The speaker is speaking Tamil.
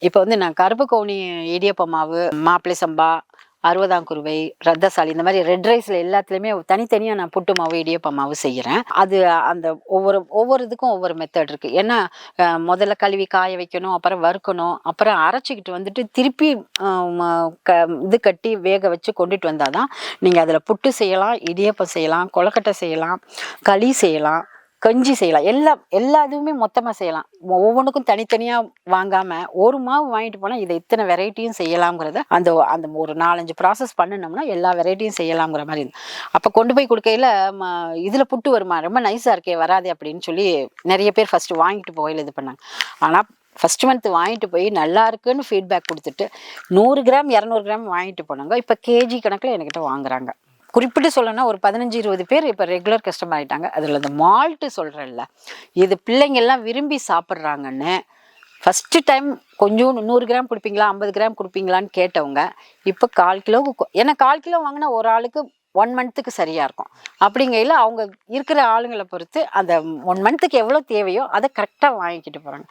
இப்போ வந்து நான் கருப்பு கவுனி இடியப்ப மாவு, மாப்பிளை சம்பா, 60ஆம் குருவை, ரத்தசாலி இந்த மாரி ரெட் ரைஸ்ல எல்லாத்துலயுமே தனித்தனியா நான் புட்டு மாவு, இடியப்ப மாவு செய்யறேன். அது அந்த ஒவ்வொரு ஒவ்வொரு இதுக்கும் ஒவ்வொரு மெத்தட் இருக்கு. ஏன்னா, முதல்ல கழுவி காய வைக்கணும், அப்புறம் வறுக்கணும், அப்புறம் அரைச்சுக்கிட்டு வந்துட்டு திருப்பி அ ம க இது கட்டி வேக வச்சு கொண்டுட்டு வந்தா தான், நீங்க அதில புட்டு செய்யலாம், இடியப்பம் செய்யலாம், கொழுக்கட்டை செய்யலாம், களி செய்யலாம், கஞ்சி செய்யலாம். எல்லா இதுவுமே மொத்தமா செய்யலாம். ஒவ்வொன்னுக்கும் தனித்தனியா வாங்காம, ஒரு மாவு வாங்கிட்டு போனா, இத இத்தன வெரைட்டியும் செய்யலாம்ங்கிறத அந்த அந்த ஒரு 4, 5 ப்ராசஸ் பண்ணுனோம்னா, எல்லா வெரைட்டியும் செய்யலாம்ங்கிற மாரி அப்ப கொண்டு போய் குடுக்கையில, ம "இதுல புட்டு வருமா? ரொம்ப நைஸா இருக்கே! வராதே!" அப்படின்னு சொல்லி நெறைய பேர் ஃபர்ஸ்ட்டு வாங்கிட்டு போகையில இது பண்ணாங்க. ஆனா, ஃபர்ஸ்ட் மந்த் வாங்கிட்டு போய் நல்லா இருக்குன்னு ஃபீட்பேக் குடுத்துட்டு, 100 கிராம், 200 கிராம் வாங்கிட்டு போனாங்க. இப்ப கேஜி கணக்குல என்கிட்ட வாங்குறாங்க. குறிப்பிட்டு சொல்லணும்னா ஒரு 15, 20 பேர் இப்ப ரெகுலர் கஸ்டமர் ஆயிட்டாங்க. அதுல இந்த மால்ட் சொல்றேன்ல, இது பிள்ளைங்க எல்லாம் விரும்பி சாப்பிடுறாங்கன்னு, ஃபர்ஸ்ட்டு டைம் கொஞ்சோண்டு 100 கிராம் குடுப்பீங்களா? 50 கிராம் குடுப்பீங்களான்னு கேட்டவங்க, இப்ப 1/4 கிலோவுக்கு ஏன்னா 1/4 கிலோ வாங்குனா ஒரு ஆளுக்கு 1 மந்த்துக்கு சரியா இருக்கும். அப்படிங்கையில அவங்க இருக்கிற ஆளுங்கள பொறுத்து அந்த 1 மந்த்துக்கு எவ்வளோ தேவையோ, அத கரெக்ட்டா வாங்கிக்கிட்டு போறாங்க.